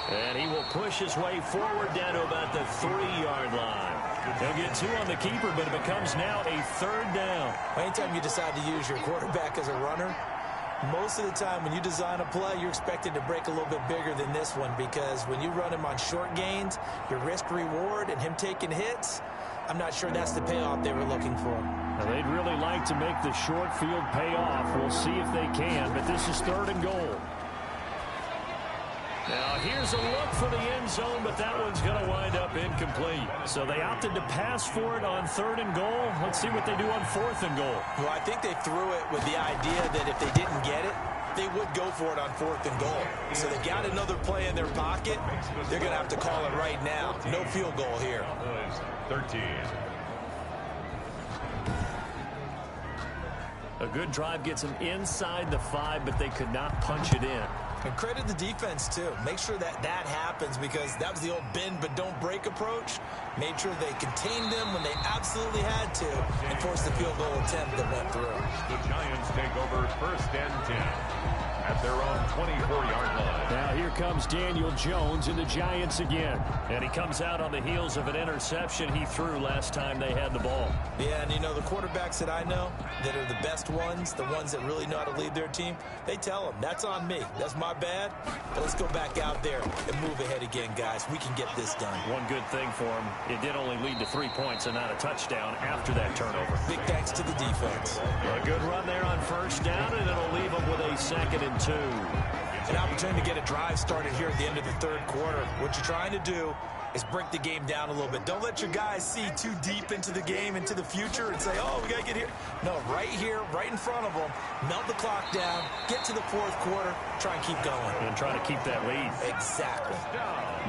[SPEAKER 1] And he will push his way forward down to about the 3-yard line. He'll get 2 on the keeper, but it becomes now a 3rd down.
[SPEAKER 2] Anytime you decide to use your quarterback as a runner, most of the time when you design a play, you're expected to break a little bit bigger than this one, because when you run him on short gains, your risk-reward and him taking hits, I'm not sure that's the payoff they were looking for.
[SPEAKER 1] Now, they'd really like to make the short field pay off. We'll see if they can, but this is 3rd and goal. Now, here's a look for the end zone, but that one's going to wind up incomplete. So they opted to pass for it on 3rd and goal. Let's see what they do on 4th and goal.
[SPEAKER 2] Well, I think they threw it with the idea that if they didn't get it, they would go for it on 4th and goal. So they got another play in their pocket. They're going to have to call it right now. No field goal here.
[SPEAKER 3] 13.
[SPEAKER 1] A good drive gets them inside the 5, but they could not punch it in.
[SPEAKER 2] And credit the defense, too. Make sure that that happens, because that was the old bend but don't break approach. Made sure they contained them when they absolutely had to and forced the field goal attempt that went through.
[SPEAKER 3] The Giants take over 1st and 10 at their own 24-yard line.
[SPEAKER 1] Now here comes Daniel Jones and the Giants again. And he comes out on the heels of an interception he threw last time they had the ball.
[SPEAKER 2] Yeah, and you know, the quarterbacks that I know that are the best ones, the ones that really know how to lead their team, they tell them, that's on me. That's my bad. But let's go back out there and move ahead again, guys. We can get this done.
[SPEAKER 1] One good thing for him, it did only lead to 3 points and not a touchdown after that turnover.
[SPEAKER 2] Big thanks to the defense.
[SPEAKER 1] A good run there on 1st down, and it'll leave them with a 2nd and 2.
[SPEAKER 2] An opportunity to get a drive started here at the end of the 3rd quarter. What you're trying to do is break the game down a little bit. Don't let your guys see too deep into the game, into the future, and say, oh, we got to get here. No, right here, right in front of them, melt the clock down, get to the 4th quarter, try and keep going.
[SPEAKER 1] And try to keep that lead.
[SPEAKER 2] Exactly.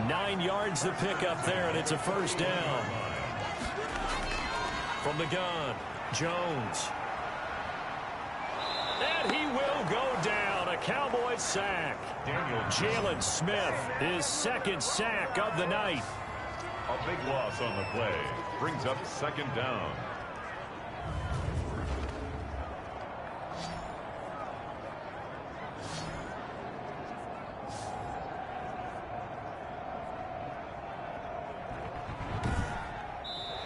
[SPEAKER 1] 9 yards to pick up there, and it's a 1st down. From the gun, Jones. And he will go down. A Cowboys sack. Jalen Smith, his 2nd sack of the night.
[SPEAKER 3] A big loss on the play. Brings up 2nd down.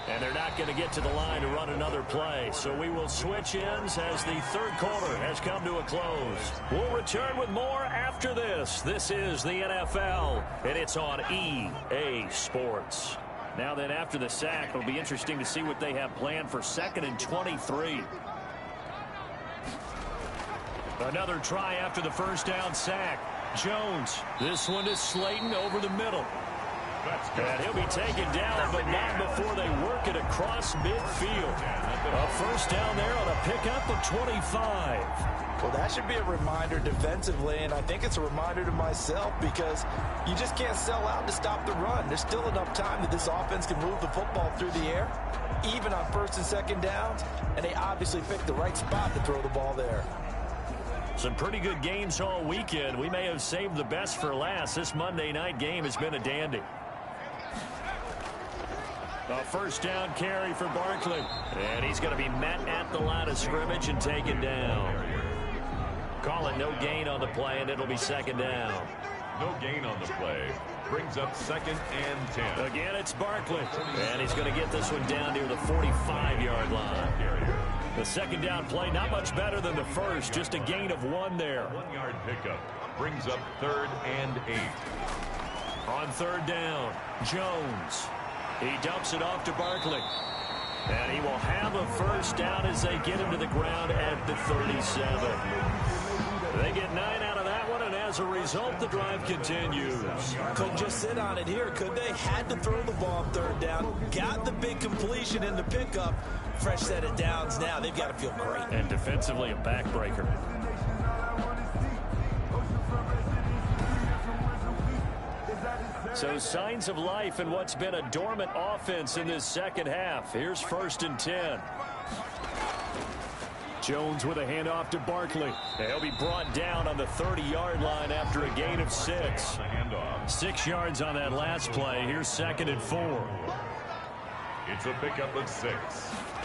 [SPEAKER 1] And they're not going to get to the line to run another play. So we will switch ends as the 3rd quarter has come to a close. We'll return with more after this. This is the NFL, and it's on EA Sports. Now then, after the sack, it'll be interesting to see what they have planned for 2nd and 23. Another try after the 1st down sack. Jones, this one is Slayton over the middle. And he'll be taken down, but not before they work it across midfield. A 1st down there on a pickup of 25.
[SPEAKER 2] Well, that should be a reminder defensively, and I think it's a reminder to myself, because you just can't sell out to stop the run. There's still enough time that this offense can move the football through the air, even on 1st and 2nd downs, and they obviously picked the right spot to throw the ball there.
[SPEAKER 1] Some pretty good games all weekend. We may have saved the best for last. This Monday night game has been a dandy. A first down carry for Barkley. And he's going to be met at the line of scrimmage and taken down. Call it no gain on the play, and it'll be second down.
[SPEAKER 3] No gain on the play. Brings up 2nd and 10.
[SPEAKER 1] Again, it's Barkley. And he's going to get this one down near the 45-yard line. The second down play, not much better than the first. Just a gain of 1 there.
[SPEAKER 3] 1-yard pickup. Brings up 3rd and 8.
[SPEAKER 1] On 3rd down, Jones. He dumps it off to Barkley. And he will have a first down as they get him to the ground at the 37. They get 9 out of that one, and as a result, the drive continues.
[SPEAKER 2] Couldn't just sit on it here, could they? Had to throw the ball on 3rd down. Got the big completion in the pickup. Fresh set of downs now. They've got to feel great.
[SPEAKER 1] And defensively, a backbreaker. So signs of life in what's been a dormant offense in this second half. Here's 1st and 10. Jones with a handoff to Barkley. He'll be brought down on the 30-yard line after a gain of 6. 6 yards on that last play. Here's 2nd and 4.
[SPEAKER 3] It's a pickup of 6.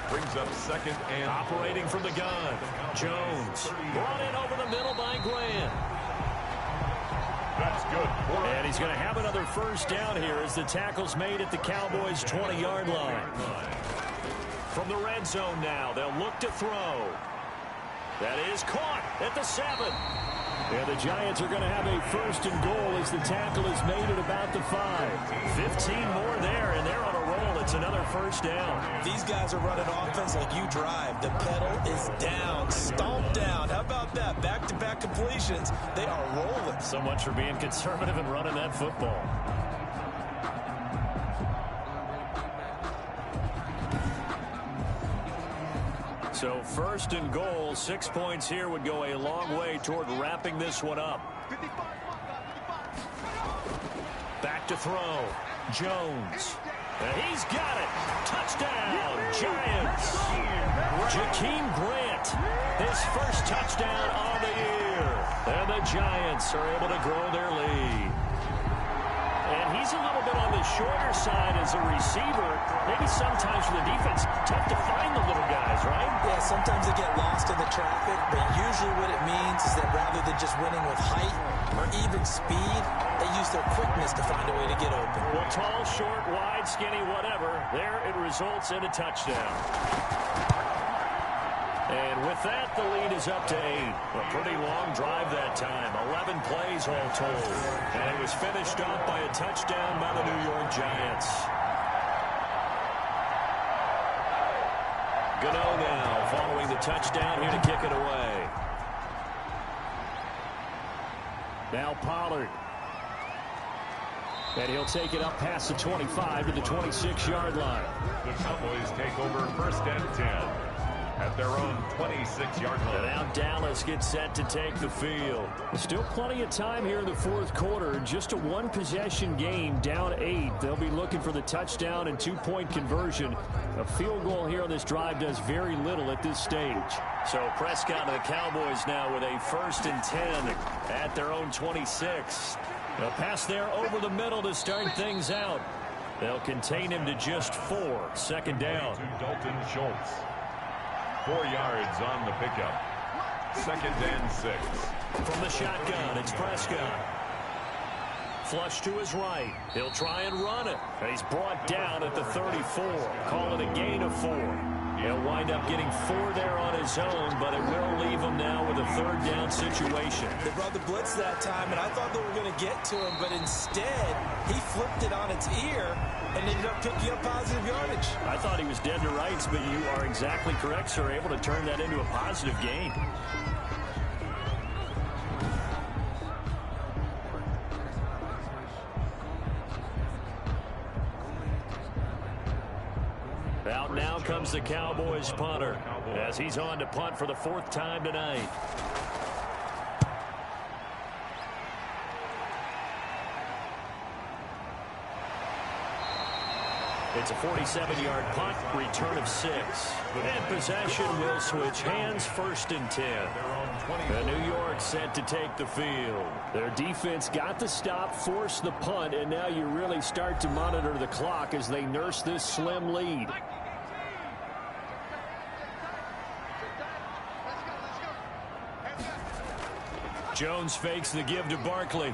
[SPEAKER 3] Brings up 2nd and...
[SPEAKER 1] Operating from the gun. Jones brought in over the middle by Grant.
[SPEAKER 3] That's good.
[SPEAKER 1] And he's going to have another first down here as the tackle's made at the Cowboys' 20-yard line. From the red zone now, they'll look to throw. That is caught at the 7. And the Giants are going to have a 1st and goal as the tackle is made at about the 5. 15 more there, and they're on a roll. It's another first down.
[SPEAKER 2] These guys are running offense like you drive. The pedal is down, stomped down. How about that? Back-to-back completions. They are rolling.
[SPEAKER 1] So much for being conservative and running that football. So 1st and goal, 6 points here would go a long way toward wrapping this one up. Back to throw. Jones. And he's got it. Touchdown, Giants. Jakeem Grant, his first touchdown on the year. And the Giants are able to grow their lead. And he's a little bit on the shorter side as a receiver. Maybe sometimes for the defense, tough to find the little guys, right?
[SPEAKER 2] Yeah, sometimes they get lost in the traffic, but usually what it means is that rather than just winning with height or even speed, they use their quickness to find a way to get open.
[SPEAKER 1] Well, tall, short, wide, skinny, whatever, there it results in a touchdown. And with that, the lead is up to 8. A pretty long drive that time. 11 plays all told. And it was finished off by a touchdown by the New York Giants. Gano now following the touchdown here to kick it away. Now Pollard. And he'll take it up past the 25 to the 26-yard line.
[SPEAKER 3] The Cowboys take over 1st and 10. At their own 26-yard line.
[SPEAKER 1] And now Dallas gets set to take the field. Still plenty of time here in the 4th quarter. Just a 1-possession game, down 8. They'll be looking for the touchdown and 2-point conversion. A field goal here on this drive does very little at this stage. So Prescott and the Cowboys now with a 1st and 10 at their own 26. A pass there over the middle to start things out. They'll contain him to just 4. 2nd down.
[SPEAKER 3] To Dalton Schultz. 4 yards on the pickup. 2nd and 6.
[SPEAKER 1] From the shotgun, it's Prescott. Flush to his right. He'll try and run it. And he's brought down at the 34. Call it a gain of 4. He'll wind up getting 4 there on his own, but it will leave him now with a 3rd down situation.
[SPEAKER 2] They brought the blitz that time, and I thought they were going to get to him, but instead, he flipped it on its ear and ended up picking up positive yardage.
[SPEAKER 1] I thought he was dead to rights, but you are exactly correct, sir. Able to turn that into a positive gain. Out now comes the Cowboys punter as he's on to punt for the 4th time tonight. It's a 47-yard punt, return of 6. And possession will switch hands, 1st and 10. And New York set to take the field. Their defense got the stop, forced the punt, and now you really start to monitor the clock as they nurse this slim lead. Jones fakes the give to Barkley.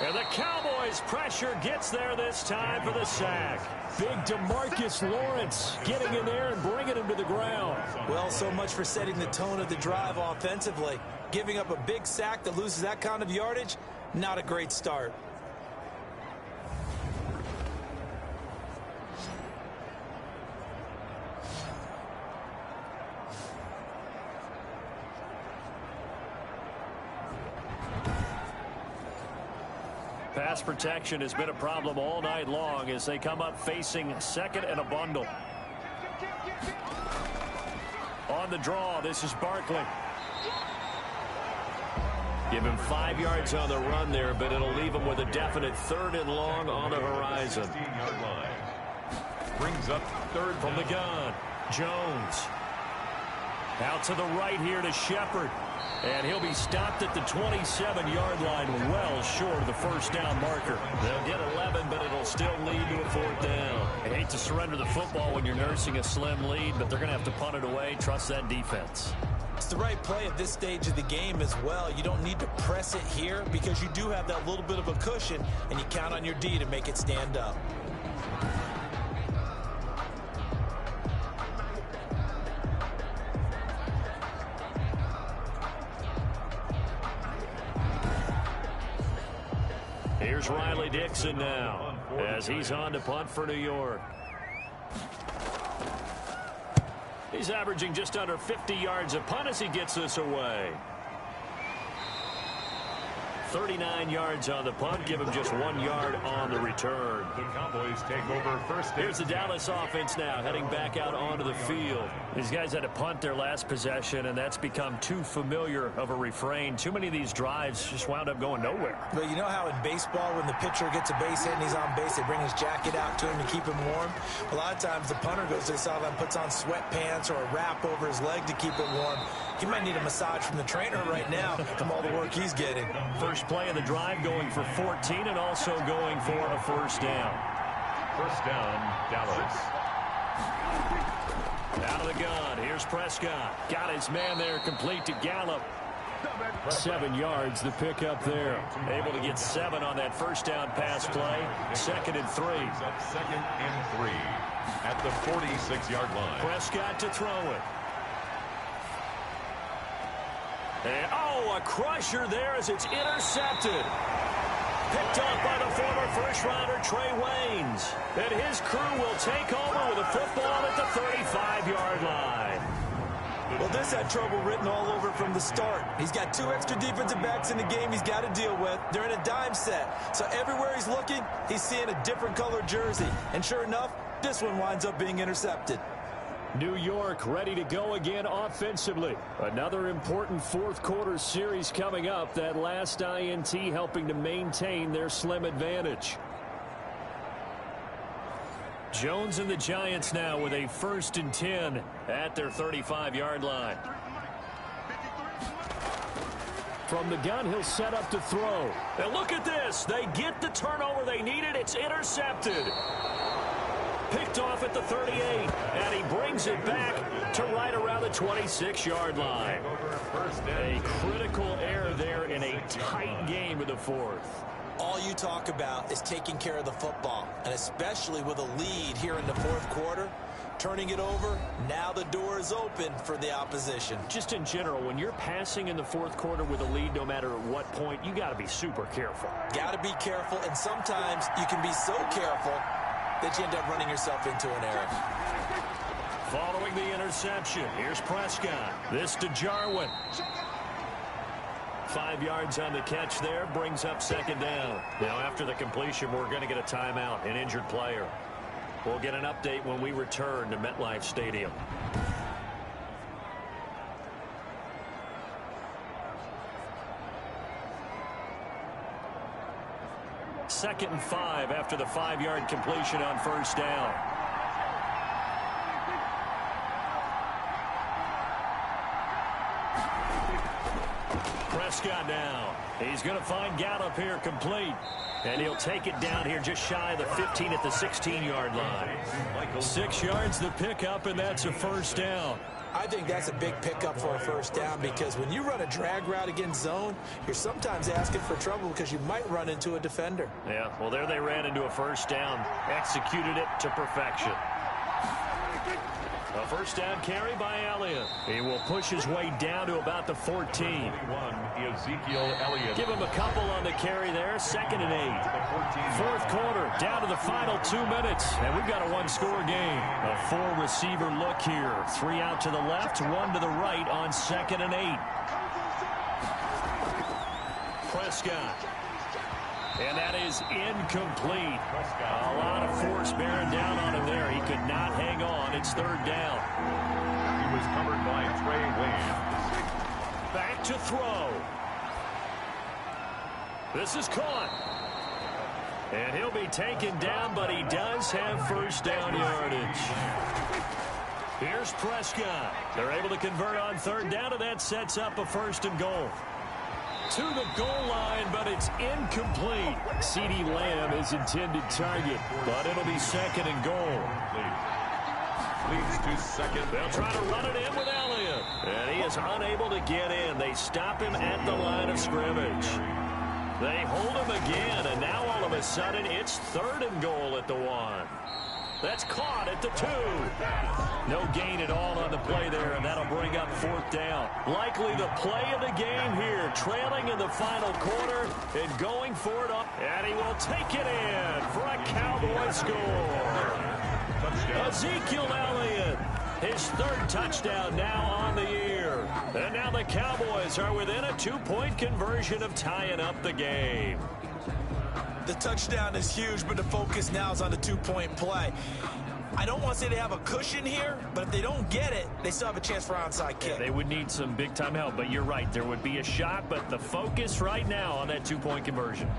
[SPEAKER 1] And the Cowboys pressure gets there this time for the sack. Big DeMarcus Lawrence getting in there and bringing him to the ground.
[SPEAKER 2] Well, so much for setting the tone of the drive offensively. Giving up a big sack that loses that kind of yardage, not a great start.
[SPEAKER 1] Pass protection has been a problem all night long as they come up facing 2nd and a bundle. On the draw, this is Barkley. Give him 5 yards on the run there, but it'll leave him with a definite 3rd and long on the horizon.
[SPEAKER 3] Brings up 3rd
[SPEAKER 1] from the gun. Jones. Out to the right here to Shepard. And he'll be stopped at the 27-yard line, well short of the 1st down marker. They'll get 11, but it'll still lead to a 4th down. I hate to surrender the football when you're nursing a slim lead, but they're going to have to punt it away. Trust that defense.
[SPEAKER 2] It's the right play at this stage of the game as well. You don't need to press it here because you do have that little bit of a cushion, and you count on your D to make it stand up.
[SPEAKER 1] Here's Riley Dixon now as he's on to punt for New York. He's averaging just under 50 yards a punt as he gets this away. 39 yards on the punt, give him just 1 yard on the return.
[SPEAKER 3] The Cowboys take over 1st.
[SPEAKER 1] Here's the Dallas offense now heading back out onto the field. These guys had to punt their last possession, and that's become too familiar of a refrain. Too many of these drives just wound up going nowhere.
[SPEAKER 2] But you know how in baseball when the pitcher gets a base hit and he's on base, they bring his jacket out to him to keep him warm? A lot of times the punter goes to the sideline, puts on sweatpants or a wrap over his leg to keep it warm. He might need a massage from the trainer right now from all the work he's getting.
[SPEAKER 1] First play of the drive going for 14 and also going for a 1st down.
[SPEAKER 3] 1st down, Dallas.
[SPEAKER 1] Out of the gun, here's Prescott. Got his man there, complete to Gallup. 7 yards, the pickup there. Able to get 7 on that 1st down pass play. 2nd and 3.
[SPEAKER 3] 2nd and 3 at the 46-yard line.
[SPEAKER 1] Prescott to throw it. And, a crusher there as it's intercepted. Picked up by the former first-rounder Trey Waynes. And his crew will take over with a football at the 35-yard line.
[SPEAKER 2] Well, this had trouble written all over from the start. He's got 2 extra defensive backs in the game he's got to deal with. They're in a dime set. So everywhere he's looking, he's seeing a different color jersey. And sure enough, this one winds up being intercepted.
[SPEAKER 1] New York ready to go again offensively. Another important 4th quarter series coming up. That last INT helping to maintain their slim advantage. Jones and the Giants now with a 1st and 10 at their 35-yard line. From the gun, he'll set up to throw. And look at this. They get the turnover they needed. It's intercepted. Picked off at the 38, and he brings it back to right around the 26-yard line. A critical error there in a tight game in the 4th.
[SPEAKER 2] All you talk about is taking care of the football, and especially with a lead here in the 4th quarter. Turning it over, now the door is open for the opposition.
[SPEAKER 1] Just in general, when you're passing in the 4th quarter with a lead, no matter at what point, you got to be super careful.
[SPEAKER 2] Got to be careful, and sometimes you can be so careful that you end up running yourself into an error.
[SPEAKER 1] Following the interception, here's Prescott. This to Jarwin. 5 yards on the catch there, brings up 2nd down. Now after the completion, we're going to get a timeout, an injured player. We'll get an update when we return to MetLife Stadium. 2nd and 5 after the 5-yard completion on first down. Prescott now. He's going to find Gallup here complete. And he'll take it down here just shy of the 15 at the 16-yard line. 6 yards the pickup, and that's a first down.
[SPEAKER 2] I think that's a big pickup for a first down because when you run a drag route against zone, you're sometimes asking for trouble because you might run into a defender.
[SPEAKER 1] Yeah, well, there they ran into a first down, executed it to perfection. A first down carry by Elliott. He will push his way down to about the 14.
[SPEAKER 3] Ezekiel Elliott.
[SPEAKER 1] Give him a couple on the carry there. 2nd and 8. Fourth quarter, down to the final 2 minutes. And we've got a one-score game. A 4-receiver look here. 3 out to the left, 1 to the right on 2nd and 8. Prescott. And that is incomplete. A lot of force bearing down on him there. He could not hang on. It's 3rd down.
[SPEAKER 3] He was covered by Trey Wayne.
[SPEAKER 1] Back to throw. This is caught. And he'll be taken down, but he does have first down yardage. Here's Prescott. They're able to convert on 3rd down, and that sets up a 1st and goal. To the goal line, but it's incomplete. CeeDee Lamb is intended target, but it'll be 2nd and goal.
[SPEAKER 3] Leads to 2nd.
[SPEAKER 1] They'll try to run it in with Elliott, and he is unable to get in. They stop him at the line of scrimmage. They hold him again, and now all of a sudden it's 3rd and goal at the 1. That's caught at the 2. No gain at all on the play there, and that'll bring up 4th down. Likely the play of the game here, trailing in the final quarter and going for it up. And he will take it in for a Cowboy score. Touchdown. Ezekiel Elliott, his 3rd touchdown now on the year. And now the Cowboys are within a 2-point conversion of tying up the game.
[SPEAKER 2] The touchdown is huge, but the focus now is on the 2-point play. I don't want to say they have a cushion here, but if they don't get it, they still have a chance for onside kick.
[SPEAKER 1] Yeah, they would need some big-time help, but you're right. There would be a shot, but the focus right now on that 2-point conversion.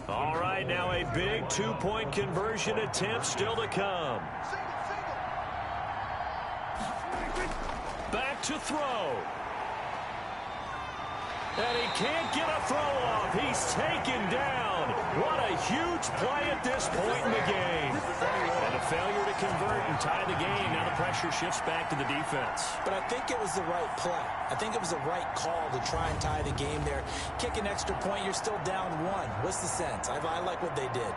[SPEAKER 1] All right, now a big 2-point conversion attempt still to come. Back to throw. And he can't get a throw off. He's taken down. What a huge play at this point in the game. And a failure to convert and tie the game. Now the pressure shifts back to the defense.
[SPEAKER 2] But I think it was the right play. I think it was the right call to try and tie the game there. Kick an extra point, you're still down 1. What's the sense? I like what they did.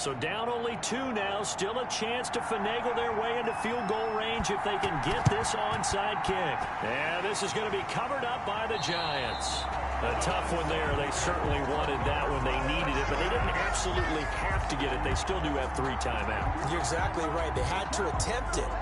[SPEAKER 1] So down only 2 now. Still a chance to finagle their way into field goal range if they can get this onside kick. And this is going to be covered up by the Giants. A tough one there. They certainly wanted that when they needed it, but they didn't absolutely have to get it. They still do have 3 timeouts.
[SPEAKER 2] You're exactly right. They had to attempt it.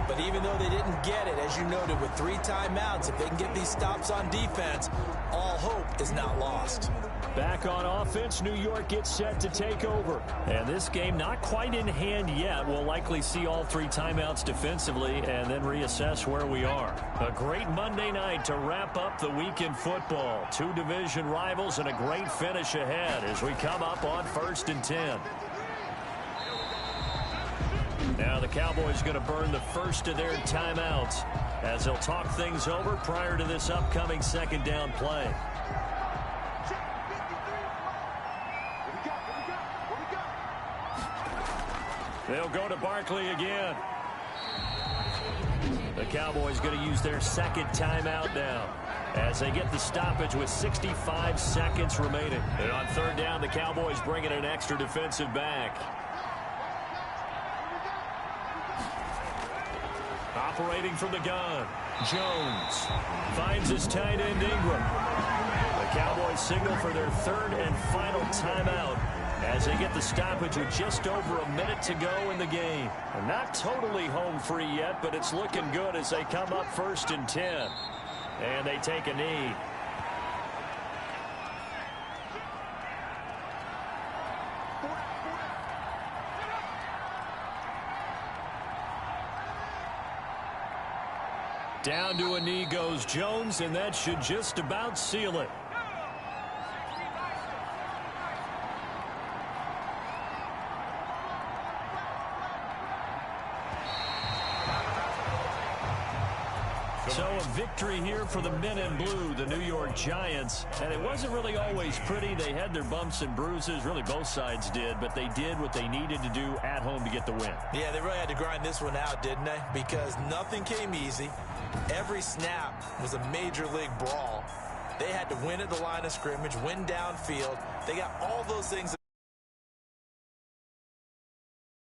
[SPEAKER 2] But even though they didn't get it, as you noted, with 3 timeouts, if they can get these stops on defense, all hope is not lost.
[SPEAKER 1] Back on offense, New York gets set to take over. And this game not quite in hand yet. We'll likely see all 3 timeouts defensively and then reassess where we are. A great Monday night to wrap up the week in football. 2 division rivals and a great finish ahead as we come up on 1st and 10. Now the Cowboys going to burn the first of their timeouts as they'll talk things over prior to this upcoming 2nd down play. They'll go to Barkley again. The Cowboys going to use their 2nd timeout now as they get the stoppage with 65 seconds remaining. And on 3rd down, the Cowboys bring in an extra defensive back. Operating from the gun, Jones finds his tight end Ingram. The Cowboys signal for their 3rd and final timeout as they get the stoppage with just over a minute to go in the game. And not totally home free yet, but it's looking good as they come up 1st and 10. And they take a knee. Down to a knee goes Jones, and that should just about seal it. So a victory here for the men in blue, the New York Giants. And it wasn't really always pretty. They had their bumps and bruises. Really, both sides did. But they did what they needed to do at home to get the win.
[SPEAKER 2] Yeah, they really had to grind this one out, didn't they? Because nothing came easy. Every snap was a major league brawl. They had to win at the line of scrimmage, win downfield. They got all those things